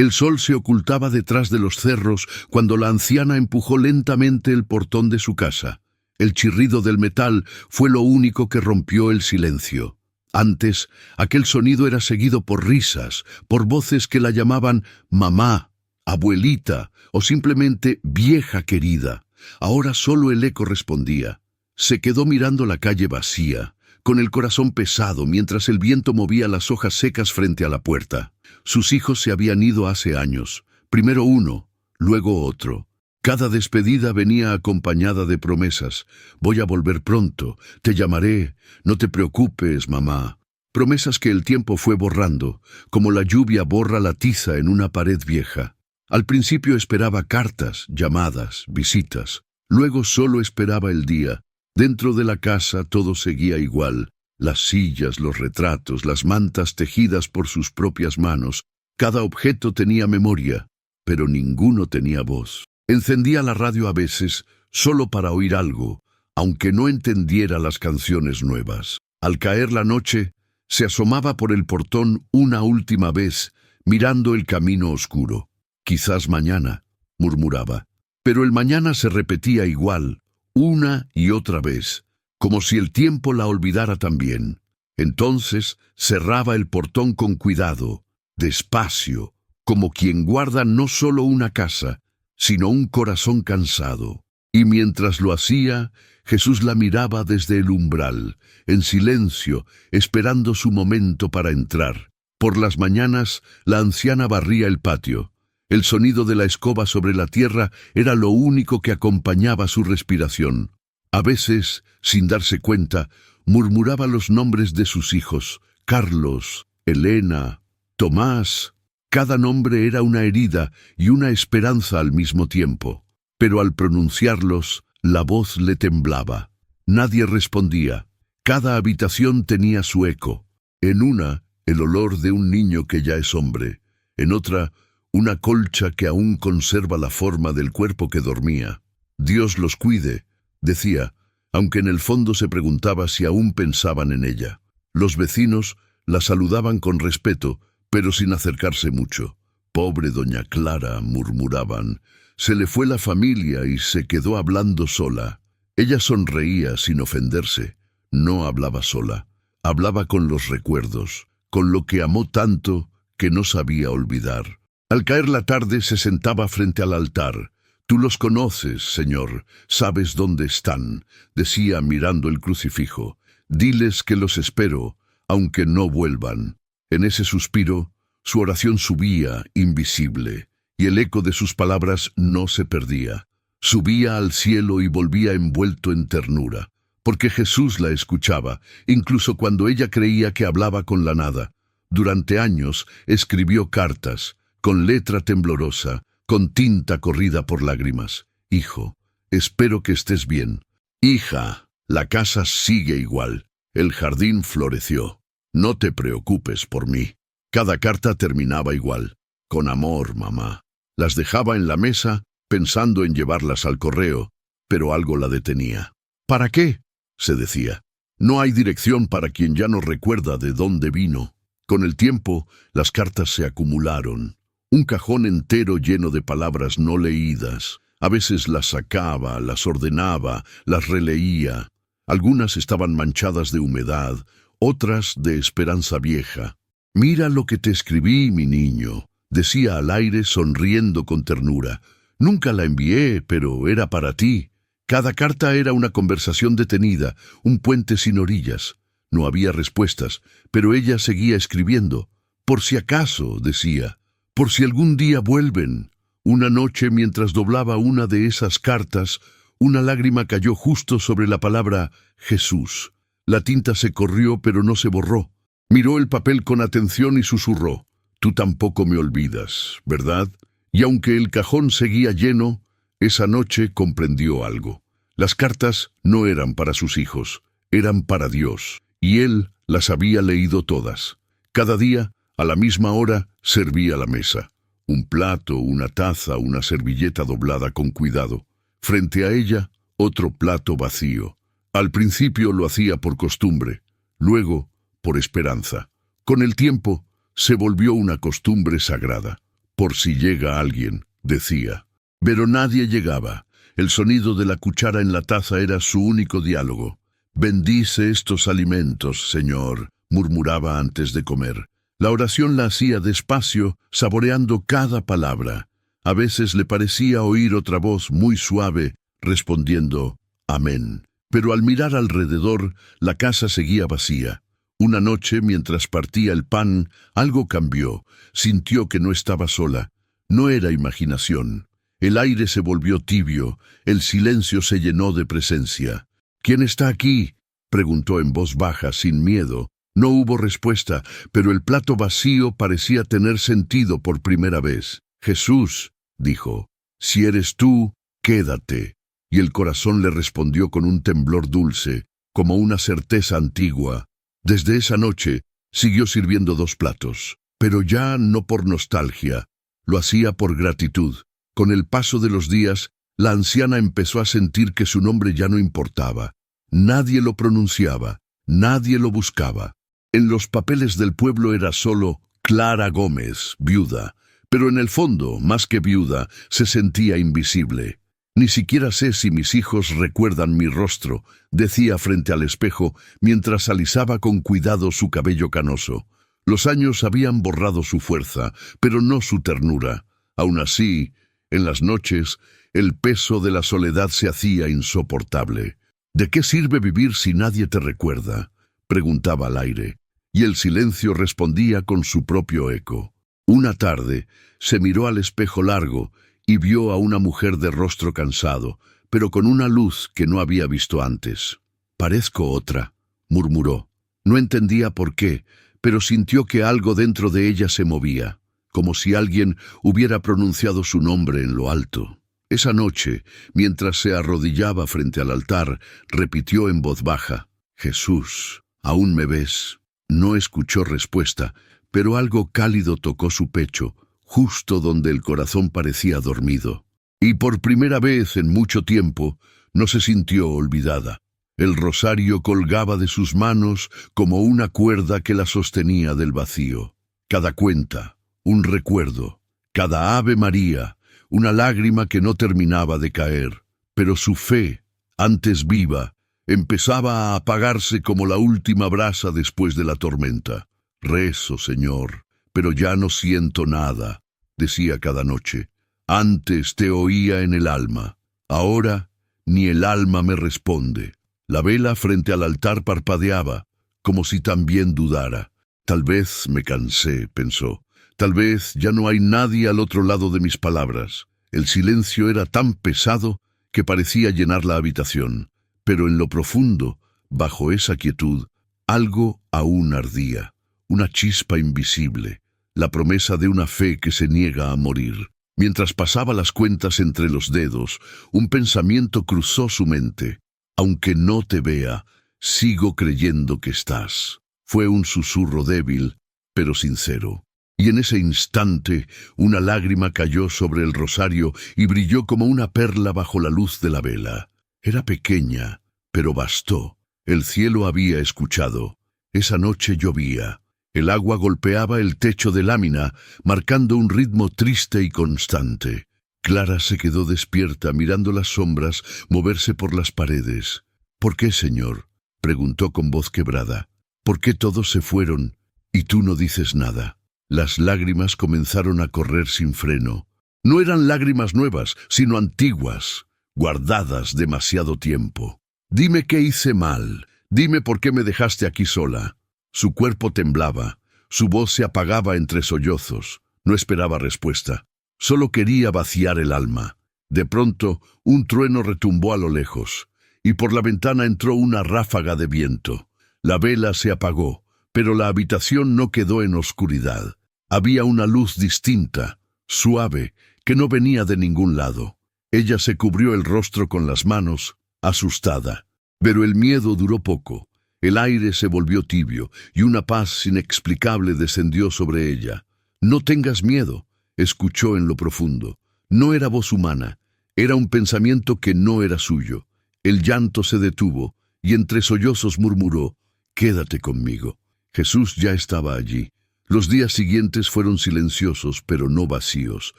El sol se ocultaba detrás de los cerros cuando la anciana empujó lentamente el portón de su casa. El chirrido del metal fue lo único que rompió el silencio. Antes, aquel sonido era seguido por risas, por voces que la llamaban mamá, abuelita o simplemente vieja querida. Ahora solo el eco respondía. Se quedó mirando la calle vacía, con el corazón pesado mientras el viento movía las hojas secas frente a la puerta. Sus hijos se habían ido hace años, primero uno, luego otro. Cada despedida venía acompañada de promesas. Voy a volver pronto, te llamaré, no te preocupes, mamá. Promesas que el tiempo fue borrando, como la lluvia borra la tiza en una pared vieja. Al principio esperaba cartas, llamadas, visitas. Luego solo esperaba el día. Dentro de la casa todo seguía igual. Las sillas, los retratos, las mantas tejidas por sus propias manos. Cada objeto tenía memoria, pero ninguno tenía voz. Encendía la radio a veces, solo para oír algo, aunque no entendiera las canciones nuevas. Al caer la noche, se asomaba por el portón una última vez, mirando el camino oscuro. Quizás mañana, murmuraba. Pero el mañana se repetía igual, una y otra vez, como si el tiempo la olvidara también. Entonces cerraba el portón con cuidado, despacio, como quien guarda no solo una casa, sino un corazón cansado. Y mientras lo hacía, Jesús la miraba desde el umbral, en silencio, esperando su momento para entrar. Por las mañanas, la anciana barría el patio. El sonido de la escoba sobre la tierra era lo único que acompañaba su respiración. A veces, sin darse cuenta, murmuraba los nombres de sus hijos: Carlos, Elena, Tomás. Cada nombre era una herida y una esperanza al mismo tiempo. Pero al pronunciarlos, la voz le temblaba. Nadie respondía. Cada habitación tenía su eco. En una, el olor de un niño que ya es hombre. En otra, una colcha que aún conserva la forma del cuerpo que dormía. Dios los cuide, decía, aunque en el fondo se preguntaba si aún pensaban en ella. Los vecinos la saludaban con respeto, pero sin acercarse mucho. Pobre doña Clara, murmuraban. Se le fue la familia y se quedó hablando sola. Ella sonreía sin ofenderse. No hablaba sola. Hablaba con los recuerdos, con lo que amó tanto que no sabía olvidar. Al caer la tarde se sentaba frente al altar. Tú los conoces, Señor, sabes dónde están, decía mirando el crucifijo. Diles que los espero, aunque no vuelvan. En ese suspiro, su oración subía, invisible, y el eco de sus palabras no se perdía. Subía al cielo y volvía envuelto en ternura, porque Jesús la escuchaba, incluso cuando ella creía que hablaba con la nada. Durante años escribió cartas, con letra temblorosa, con tinta corrida por lágrimas. Hijo, espero que estés bien. Hija, la casa sigue igual. El jardín floreció. No te preocupes por mí. Cada carta terminaba igual. Con amor, mamá. Las dejaba en la mesa, pensando en llevarlas al correo, pero algo la detenía. ¿Para qué?, se decía. No hay dirección para quien ya no recuerda de dónde vino. Con el tiempo, las cartas se acumularon. Un cajón entero lleno de palabras no leídas. A veces las sacaba, las ordenaba, las releía. Algunas estaban manchadas de humedad, otras de esperanza vieja. «Mira lo que te escribí, mi niño», decía al aire sonriendo con ternura. «Nunca la envié, pero era para ti». Cada carta era una conversación detenida, un puente sin orillas. No había respuestas, pero ella seguía escribiendo. «Por si acaso», decía, «por si algún día vuelven». Una noche, mientras doblaba una de esas cartas, una lágrima cayó justo sobre la palabra Jesús. La tinta se corrió, pero no se borró. Miró el papel con atención y susurró: «Tú tampoco me olvidas, ¿verdad?». Y aunque el cajón seguía lleno, esa noche comprendió algo. Las cartas no eran para sus hijos, eran para Dios, y él las había leído todas. Cada día, a la misma hora, servía la mesa. Un plato, una taza, una servilleta doblada con cuidado. Frente a ella, otro plato vacío. Al principio lo hacía por costumbre, luego por esperanza. Con el tiempo, se volvió una costumbre sagrada. Por si llega alguien, decía. Pero nadie llegaba. El sonido de la cuchara en la taza era su único diálogo. «Bendice estos alimentos, Señor», murmuraba antes de comer. La oración la hacía despacio, saboreando cada palabra. A veces le parecía oír otra voz muy suave, respondiendo «Amén». Pero al mirar alrededor, la casa seguía vacía. Una noche, mientras partía el pan, algo cambió. Sintió que no estaba sola. No era imaginación. El aire se volvió tibio, el silencio se llenó de presencia. «¿Quién está aquí?», preguntó en voz baja, sin miedo. No hubo respuesta, pero el plato vacío parecía tener sentido por primera vez. «Jesús», dijo, «si eres tú, quédate». Y el corazón le respondió con un temblor dulce, como una certeza antigua. Desde esa noche, siguió sirviendo 2 platos, pero ya no por nostalgia, lo hacía por gratitud. Con el paso de los días, la anciana empezó a sentir que su nombre ya no importaba. Nadie lo pronunciaba, nadie lo buscaba. En los papeles del pueblo era solo Clara Gómez, viuda, pero en el fondo, más que viuda, se sentía invisible. «Ni siquiera sé si mis hijos recuerdan mi rostro», decía frente al espejo, mientras alisaba con cuidado su cabello canoso. Los años habían borrado su fuerza, pero no su ternura. Aún así, en las noches, el peso de la soledad se hacía insoportable. «¿De qué sirve vivir si nadie te recuerda?», preguntaba al aire, y el silencio respondía con su propio eco. Una tarde, se miró al espejo largo y vio a una mujer de rostro cansado, pero con una luz que no había visto antes. «Parezco otra», murmuró. No entendía por qué, pero sintió que algo dentro de ella se movía, como si alguien hubiera pronunciado su nombre en lo alto. Esa noche, mientras se arrodillaba frente al altar, repitió en voz baja: «Jesús, ¿aún me ves?». No escuchó respuesta, pero algo cálido tocó su pecho, justo donde el corazón parecía dormido. Y por primera vez en mucho tiempo, no se sintió olvidada. El rosario colgaba de sus manos como una cuerda que la sostenía del vacío. Cada cuenta, un recuerdo, cada Ave María, una lágrima que no terminaba de caer. Pero su fe, antes viva, empezaba a apagarse como la última brasa después de la tormenta. «Rezo, Señor, pero ya no siento nada», decía cada noche. «Antes te oía en el alma, ahora ni el alma me responde». La vela frente al altar parpadeaba, como si también dudara. «Tal vez me cansé», pensó. «Tal vez ya no hay nadie al otro lado de mis palabras». El silencio era tan pesado que parecía llenar la habitación, pero en lo profundo, bajo esa quietud, algo aún ardía, una chispa invisible, la promesa de una fe que se niega a morir. Mientras pasaba las cuentas entre los dedos, un pensamiento cruzó su mente. «Aunque no te vea, sigo creyendo que estás». Fue un susurro débil, pero sincero. Y en ese instante, una lágrima cayó sobre el rosario y brilló como una perla bajo la luz de la vela. Era pequeña, pero bastó. El cielo había escuchado. Esa noche llovía. El agua golpeaba el techo de lámina, marcando un ritmo triste y constante. Clara se quedó despierta, mirando las sombras moverse por las paredes. «¿Por qué, Señor?», preguntó con voz quebrada. «¿Por qué todos se fueron y tú no dices nada?». Las lágrimas comenzaron a correr sin freno. No eran lágrimas nuevas, sino antiguas, guardadas demasiado tiempo. «Dime qué hice mal. Dime por qué me dejaste aquí sola». Su cuerpo temblaba, su voz se apagaba entre sollozos. No esperaba respuesta. Solo quería vaciar el alma. De pronto, un trueno retumbó a lo lejos, y por la ventana entró una ráfaga de viento. La vela se apagó, pero la habitación no quedó en oscuridad. Había una luz distinta, suave, que no venía de ningún lado. Ella se cubrió el rostro con las manos, asustada. Pero el miedo duró poco. El aire se volvió tibio, y una paz inexplicable descendió sobre ella. «No tengas miedo», escuchó en lo profundo. No era voz humana, era un pensamiento que no era suyo. El llanto se detuvo, y entre sollozos murmuró: «Quédate conmigo». Jesús ya estaba allí. Los días siguientes fueron silenciosos, pero no vacíos.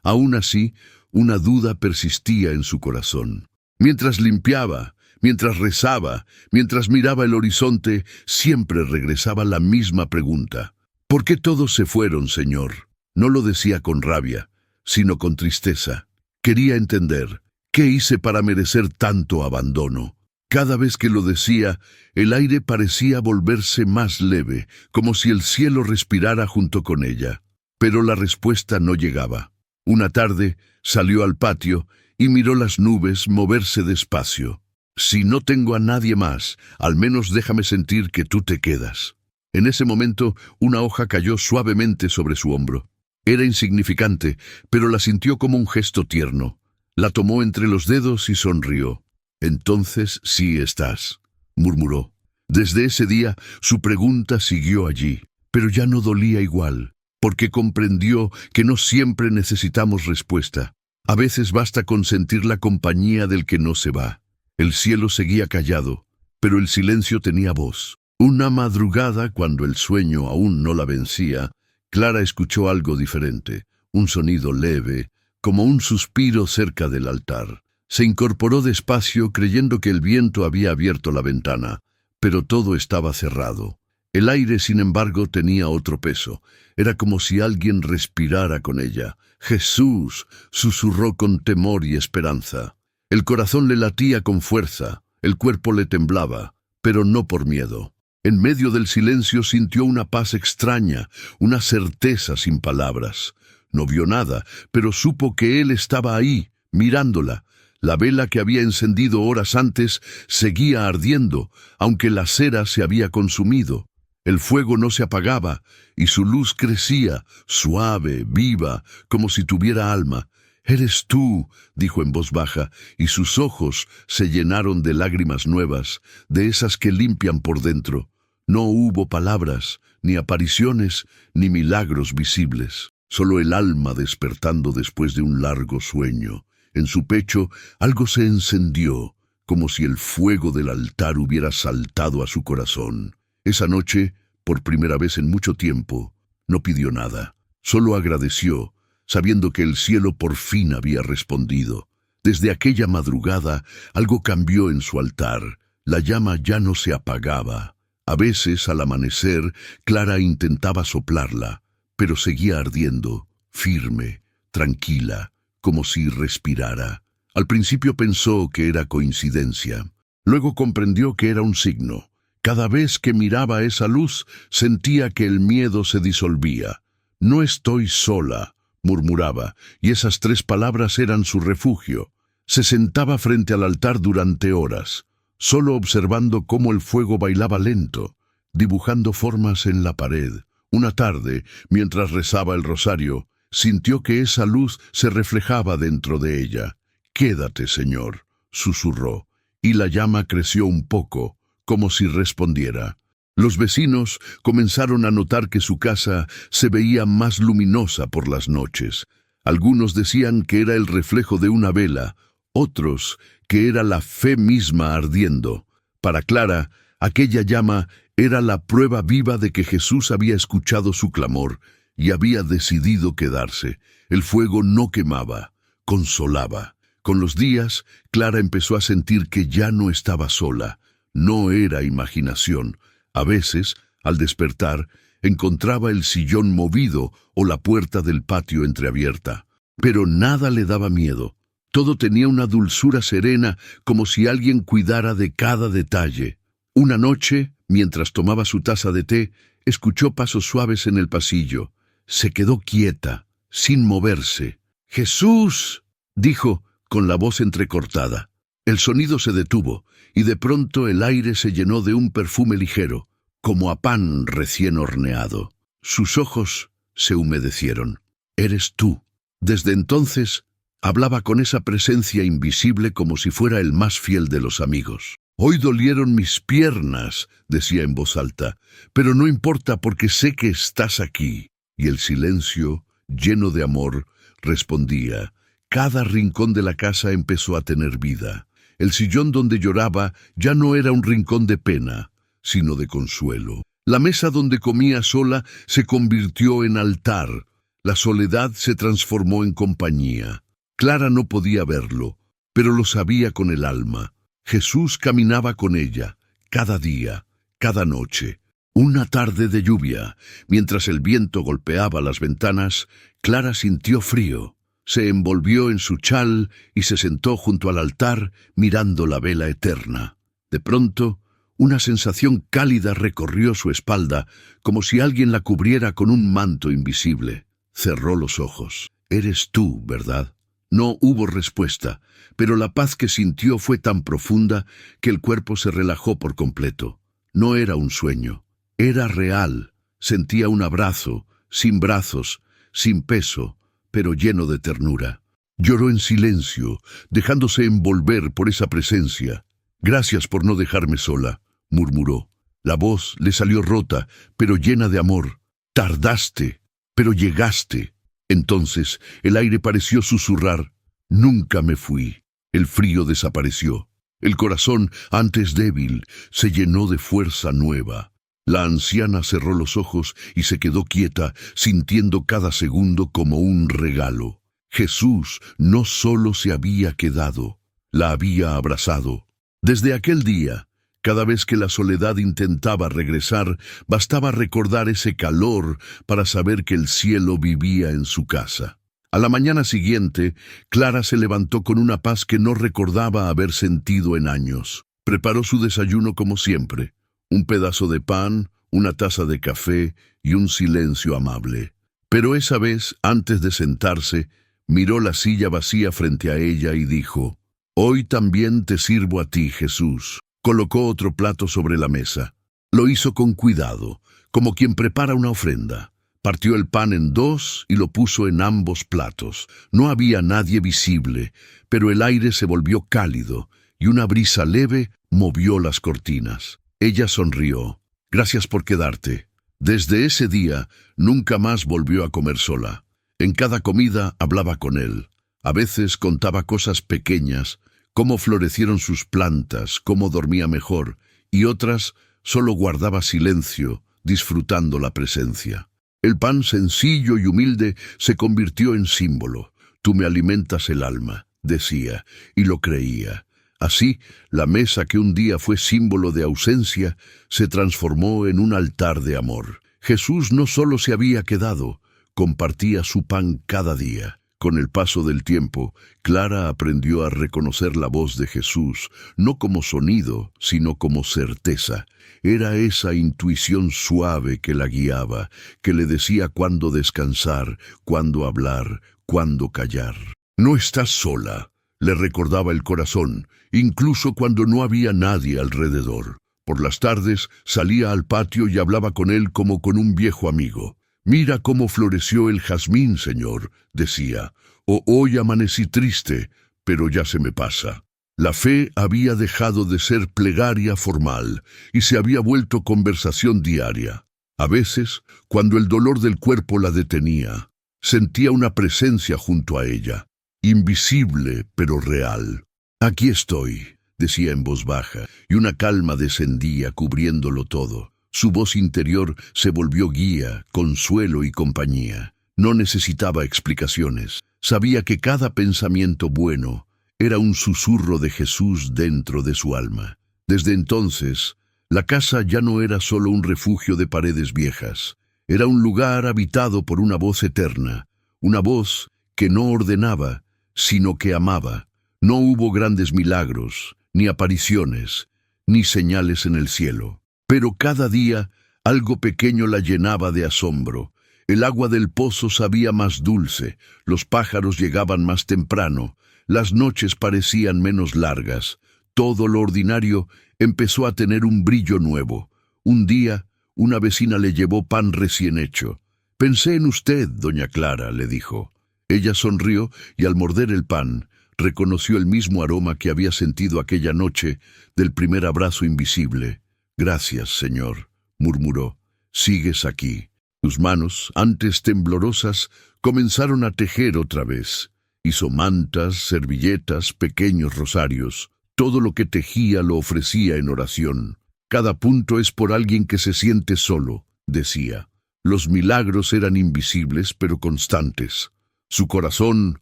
Aún así, una duda persistía en su corazón. Mientras limpiaba, mientras rezaba, mientras miraba el horizonte, siempre regresaba la misma pregunta. ¿Por qué todos se fueron, Señor? No lo decía con rabia, sino con tristeza. Quería entender, ¿qué hice para merecer tanto abandono? Cada vez que lo decía, el aire parecía volverse más leve, como si el cielo respirara junto con ella. Pero la respuesta no llegaba. Una tarde salió al patio y miró las nubes moverse despacio. Si no tengo a nadie más, al menos déjame sentir que tú te quedas. En ese momento, una hoja cayó suavemente sobre su hombro. Era insignificante, pero la sintió como un gesto tierno. La tomó entre los dedos y sonrió. «Entonces sí estás», murmuró. Desde ese día, su pregunta siguió allí, pero ya no dolía igual, porque comprendió que no siempre necesitamos respuesta. A veces basta con sentir la compañía del que no se va. El cielo seguía callado, pero el silencio tenía voz. Una madrugada, cuando el sueño aún no la vencía, Clara escuchó algo diferente, un sonido leve, como un suspiro cerca del altar. Se incorporó despacio creyendo que el viento había abierto la ventana, pero todo estaba cerrado. El aire, sin embargo, tenía otro peso. Era como si alguien respirara con ella. «Jesús», susurró con temor y esperanza. El corazón le latía con fuerza, el cuerpo le temblaba, pero no por miedo. En medio del silencio sintió una paz extraña, una certeza sin palabras. No vio nada, pero supo que él estaba ahí, mirándola. La vela que había encendido horas antes seguía ardiendo, aunque la cera se había consumido. El fuego no se apagaba, y su luz crecía, suave, viva, como si tuviera alma. «Eres tú», dijo en voz baja, y sus ojos se llenaron de lágrimas nuevas, de esas que limpian por dentro. No hubo palabras, ni apariciones, ni milagros visibles, solo el alma despertando después de un largo sueño. En su pecho algo se encendió, como si el fuego del altar hubiera saltado a su corazón. Esa noche, por primera vez en mucho tiempo, no pidió nada, solo agradeció, sabiendo que el cielo por fin había respondido. Desde aquella madrugada, algo cambió en su altar. La llama ya no se apagaba. A veces, al amanecer, Clara intentaba soplarla, pero seguía ardiendo, firme, tranquila, como si respirara. Al principio pensó que era coincidencia. Luego comprendió que era un signo. Cada vez que miraba esa luz, sentía que el miedo se disolvía. «No estoy sola», murmuraba, y esas 3 palabras eran su refugio. Se sentaba frente al altar durante horas, solo observando cómo el fuego bailaba lento, dibujando formas en la pared. Una tarde, mientras rezaba el rosario, sintió que esa luz se reflejaba dentro de ella. «Quédate, Señor», susurró, y la llama creció un poco, como si respondiera. Los vecinos comenzaron a notar que su casa se veía más luminosa por las noches. Algunos decían que era el reflejo de una vela, otros que era la fe misma ardiendo. Para Clara, aquella llama era la prueba viva de que Jesús había escuchado su clamor y había decidido quedarse. El fuego no quemaba, consolaba. Con los días, Clara empezó a sentir que ya no estaba sola. No era imaginación. A veces, al despertar, encontraba el sillón movido o la puerta del patio entreabierta. Pero nada le daba miedo. Todo tenía una dulzura serena, como si alguien cuidara de cada detalle. Una noche, mientras tomaba su taza de té, escuchó pasos suaves en el pasillo. Se quedó quieta, sin moverse. «¡Jesús!», dijo, con la voz entrecortada. El sonido se detuvo, y de pronto el aire se llenó de un perfume ligero, como a pan recién horneado. Sus ojos se humedecieron. «Eres tú». Desde entonces, hablaba con esa presencia invisible como si fuera el más fiel de los amigos. «Hoy dolieron mis piernas», decía en voz alta, «pero no importa porque sé que estás aquí». Y el silencio, lleno de amor, respondía. Cada rincón de la casa empezó a tener vida. El sillón donde lloraba ya no era un rincón de pena, sino de consuelo. La mesa donde comía sola se convirtió en altar. La soledad se transformó en compañía. Clara no podía verlo, pero lo sabía con el alma. Jesús caminaba con ella, cada día, cada noche. Una tarde de lluvia, mientras el viento golpeaba las ventanas, Clara sintió frío. Se envolvió en su chal y se sentó junto al altar mirando la vela eterna. De pronto, una sensación cálida recorrió su espalda, como si alguien la cubriera con un manto invisible. Cerró los ojos. «Eres tú, ¿verdad?» No hubo respuesta, pero la paz que sintió fue tan profunda que el cuerpo se relajó por completo. No era un sueño, era real. Sentía un abrazo, sin brazos, sin peso, pero lleno de ternura. Lloró en silencio, dejándose envolver por esa presencia. «Gracias por no dejarme sola», murmuró. La voz le salió rota, pero llena de amor. «Tardaste, pero llegaste». Entonces el aire pareció susurrar: «Nunca me fui». El frío desapareció. El corazón, antes débil, se llenó de fuerza nueva. La anciana cerró los ojos y se quedó quieta, sintiendo cada segundo como un regalo. Jesús no solo se había quedado, la había abrazado. Desde aquel día, cada vez que la soledad intentaba regresar, bastaba recordar ese calor para saber que el cielo vivía en su casa. A la mañana siguiente, Clara se levantó con una paz que no recordaba haber sentido en años. Preparó su desayuno como siempre: un pedazo de pan, una taza de café y un silencio amable. Pero esa vez, antes de sentarse, miró la silla vacía frente a ella y dijo: «Hoy también te sirvo a ti, Jesús». Colocó otro plato sobre la mesa. Lo hizo con cuidado, como quien prepara una ofrenda. Partió el pan en dos y lo puso en ambos platos. No había nadie visible, pero el aire se volvió cálido y una brisa leve movió las cortinas. Ella sonrió. «Gracias por quedarte». Desde ese día, nunca más volvió a comer sola. En cada comida hablaba con él. A veces contaba cosas pequeñas, cómo florecieron sus plantas, cómo dormía mejor, y otras solo guardaba silencio, disfrutando la presencia. El pan sencillo y humilde se convirtió en símbolo. «Tú me alimentas el alma», decía, y lo creía. Así, la mesa que un día fue símbolo de ausencia, se transformó en un altar de amor. Jesús no solo se había quedado, compartía su pan cada día. Con el paso del tiempo, Clara aprendió a reconocer la voz de Jesús, no como sonido, sino como certeza. Era esa intuición suave que la guiaba, que le decía cuándo descansar, cuándo hablar, cuándo callar. «No estás sola», le recordaba el corazón, incluso cuando no había nadie alrededor. Por las tardes salía al patio y hablaba con él como con un viejo amigo. «Mira cómo floreció el jazmín, Señor», decía, «o hoy amanecí triste, pero ya se me pasa». La fe había dejado de ser plegaria formal y se había vuelto conversación diaria. A veces, cuando el dolor del cuerpo la detenía, sentía una presencia junto a ella, invisible pero real. «Aquí estoy», decía en voz baja, y una calma descendía cubriéndolo todo. Su voz interior se volvió guía, consuelo y compañía. No necesitaba explicaciones. Sabía que cada pensamiento bueno era un susurro de Jesús dentro de su alma. Desde entonces, la casa ya no era solo un refugio de paredes viejas. Era un lugar habitado por una voz eterna, una voz que no ordenaba, sino que amaba. No hubo grandes milagros, ni apariciones, ni señales en el cielo. Pero cada día algo pequeño la llenaba de asombro. El agua del pozo sabía más dulce, los pájaros llegaban más temprano, las noches parecían menos largas. Todo lo ordinario empezó a tener un brillo nuevo. Un día, una vecina le llevó pan recién hecho. «Pensé en usted, doña Clara», le dijo. Ella sonrió y al morder el pan, reconoció el mismo aroma que había sentido aquella noche del primer abrazo invisible. «Gracias, Señor», murmuró. «Sigues aquí». Sus manos, antes temblorosas, comenzaron a tejer otra vez. Hizo mantas, servilletas, pequeños rosarios. Todo lo que tejía lo ofrecía en oración. Cada punto es por alguien que se siente solo, decía. Los milagros eran invisibles pero constantes. Su corazón,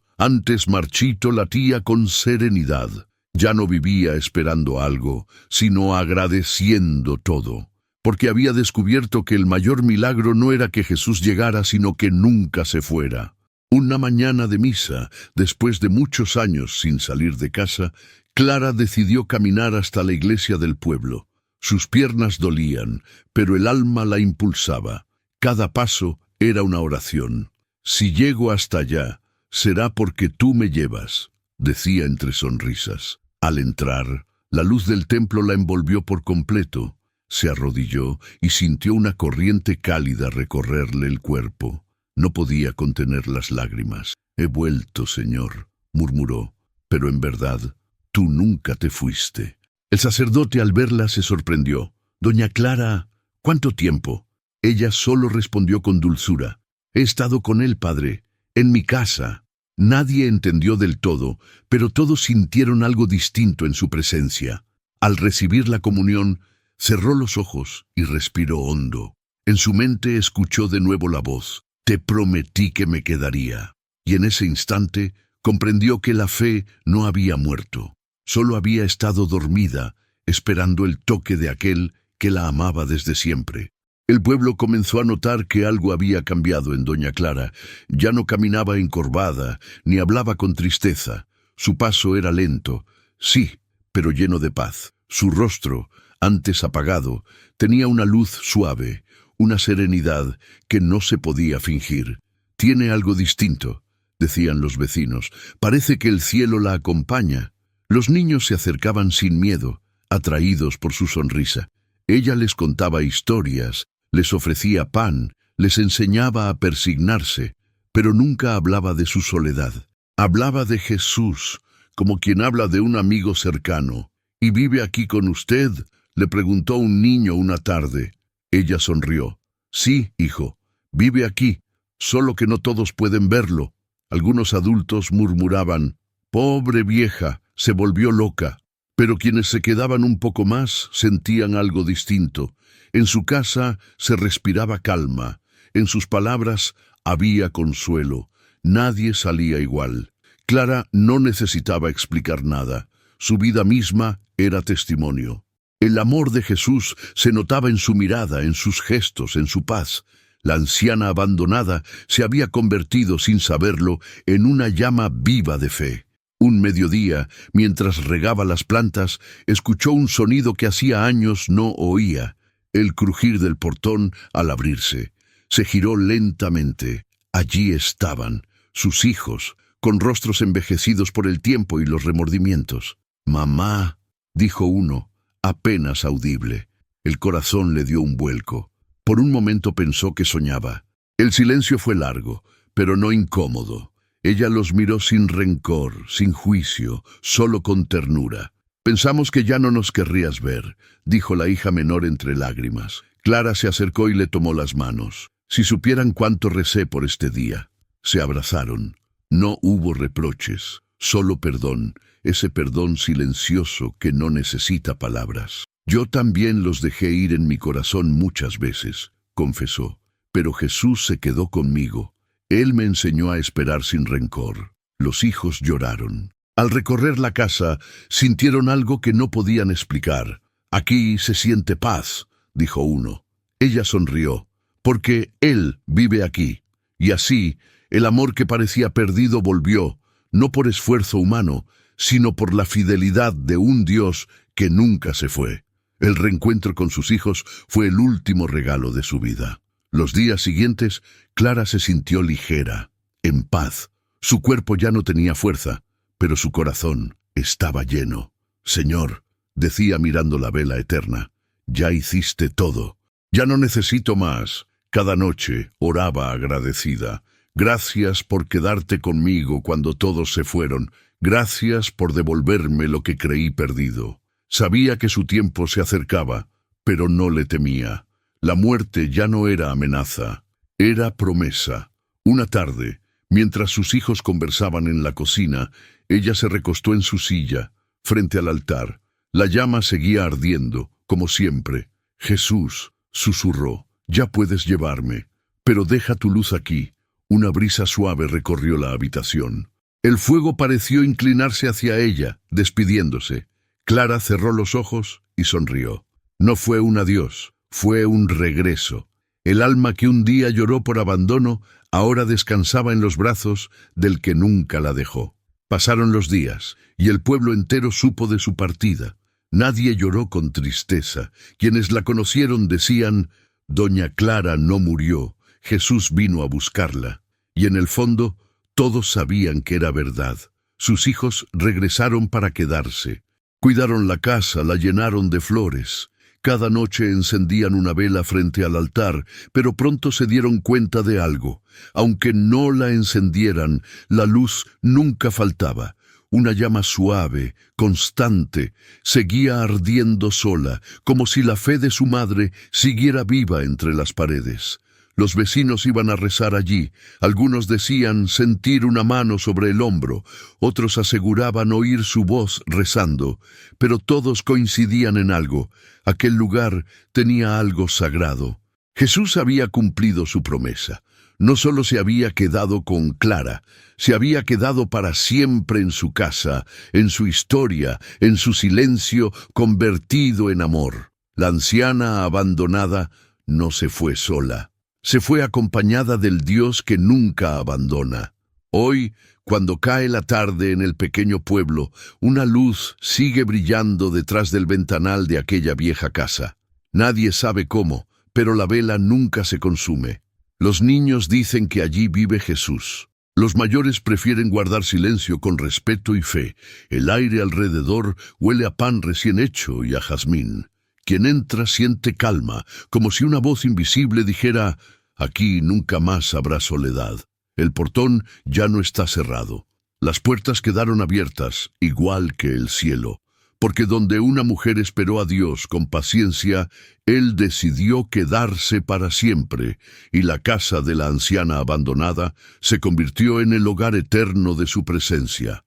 antes marchito, latía con serenidad. Ya no vivía esperando algo, sino agradeciendo todo, porque había descubierto que el mayor milagro no era que Jesús llegara, sino que nunca se fuera. Una mañana de misa, después de muchos años sin salir de casa, Clara decidió caminar hasta la iglesia del pueblo. Sus piernas dolían, pero el alma la impulsaba. Cada paso era una oración. Si llego hasta allá, será porque tú me llevas, decía entre sonrisas. Al entrar, la luz del templo la envolvió por completo. Se arrodilló y sintió una corriente cálida recorrerle el cuerpo. No podía contener las lágrimas. He vuelto, Señor, murmuró, pero en verdad, tú nunca te fuiste. El sacerdote al verla se sorprendió. Doña Clara, ¿cuánto tiempo? Ella solo respondió con dulzura. He estado con él, padre, en mi casa. Nadie entendió del todo, pero todos sintieron algo distinto en su presencia. Al recibir la comunión, cerró los ojos y respiró hondo. En su mente escuchó de nuevo la voz. Te prometí que me quedaría. Y en ese instante comprendió que la fe no había muerto. Solo había estado dormida, esperando el toque de aquel que la amaba desde siempre. El pueblo comenzó a notar que algo había cambiado en doña Clara. Ya no caminaba encorvada, ni hablaba con tristeza. Su paso era lento, sí, pero lleno de paz. Su rostro, antes apagado, tenía una luz suave, una serenidad que no se podía fingir. Tiene algo distinto, decían los vecinos. Parece que el cielo la acompaña. Los niños se acercaban sin miedo, atraídos por su sonrisa. Ella les contaba historias, les ofrecía pan, les enseñaba a persignarse, pero nunca hablaba de su soledad. Hablaba de Jesús, como quien habla de un amigo cercano. ¿Y vive aquí con usted?, le preguntó un niño una tarde. Ella sonrió. Sí, hijo, vive aquí, solo que no todos pueden verlo. Algunos adultos murmuraban, pobre vieja, se volvió loca. Pero quienes se quedaban un poco más sentían algo distinto. En su casa se respiraba calma, en sus palabras había consuelo. Nadie salía igual. Clara no necesitaba explicar nada. Su vida misma era testimonio. El amor de Jesús se notaba en su mirada, en sus gestos, en su paz. La anciana abandonada se había convertido, sin saberlo, en una llama viva de fe. Un mediodía, mientras regaba las plantas, escuchó un sonido que hacía años no oía, el crujir del portón al abrirse. Se giró lentamente. Allí estaban, sus hijos, con rostros envejecidos por el tiempo y los remordimientos. «Mamá», dijo uno, apenas audible. El corazón le dio un vuelco. Por un momento pensó que soñaba. El silencio fue largo, pero no incómodo. Ella los miró sin rencor, sin juicio, solo con ternura. «Pensamos que ya no nos querrías ver», dijo la hija menor entre lágrimas. Clara se acercó y le tomó las manos. «Si supieran cuánto recé por este día». Se abrazaron. No hubo reproches, solo perdón, ese perdón silencioso que no necesita palabras. «Yo también los dejé ir en mi corazón muchas veces», confesó, «pero Jesús se quedó conmigo. Él me enseñó a esperar sin rencor». Los hijos lloraron. Al recorrer la casa, sintieron algo que no podían explicar. «Aquí se siente paz», dijo uno. Ella sonrió, «porque Él vive aquí». Y así, el amor que parecía perdido volvió, no por esfuerzo humano, sino por la fidelidad de un Dios que nunca se fue. El reencuentro con sus hijos fue el último regalo de su vida. Los días siguientes, Clara se sintió ligera, en paz. Su cuerpo ya no tenía fuerza, pero su corazón estaba lleno. «Señor», decía mirando la vela eterna, «ya hiciste todo. Ya no necesito más». Cada noche oraba agradecida. «Gracias por quedarte conmigo cuando todos se fueron. Gracias por devolverme lo que creí perdido». Sabía que su tiempo se acercaba, pero no le temía. La muerte ya no era amenaza, era promesa. Una tarde, mientras sus hijos conversaban en la cocina, ella se recostó en su silla, frente al altar. La llama seguía ardiendo, como siempre. Jesús, susurró, ya puedes llevarme, pero deja tu luz aquí. Una brisa suave recorrió la habitación. El fuego pareció inclinarse hacia ella, despidiéndose. Clara cerró los ojos y sonrió. No fue un adiós, fue un regreso. El alma que un día lloró por abandono, ahora descansaba en los brazos del que nunca la dejó. Pasaron los días, y el pueblo entero supo de su partida. Nadie lloró con tristeza. Quienes la conocieron decían, Doña Clara no murió, Jesús vino a buscarla. Y en el fondo, todos sabían que era verdad. Sus hijos regresaron para quedarse. Cuidaron la casa, la llenaron de flores. Cada noche encendían una vela frente al altar, pero pronto se dieron cuenta de algo. Aunque no la encendieran, la luz nunca faltaba. Una llama suave, constante, seguía ardiendo sola, como si la fe de su madre siguiera viva entre las paredes. Los vecinos iban a rezar allí. Algunos decían sentir una mano sobre el hombro, otros aseguraban oír su voz rezando, pero todos coincidían en algo. Aquel lugar tenía algo sagrado. Jesús había cumplido su promesa. No solo se había quedado con Clara, se había quedado para siempre en su casa, en su historia, en su silencio convertido en amor. La anciana abandonada no se fue sola. Se fue acompañada del Dios que nunca abandona. Hoy, cuando cae la tarde en el pequeño pueblo, una luz sigue brillando detrás del ventanal de aquella vieja casa. Nadie sabe cómo, pero la vela nunca se consume. Los niños dicen que allí vive Jesús. Los mayores prefieren guardar silencio con respeto y fe. El aire alrededor huele a pan recién hecho y a jazmín. Quien entra siente calma, como si una voz invisible dijera, aquí nunca más habrá soledad. El portón ya no está cerrado. Las puertas quedaron abiertas, igual que el cielo, porque donde una mujer esperó a Dios con paciencia, Él decidió quedarse para siempre, y la casa de la anciana abandonada se convirtió en el hogar eterno de su presencia.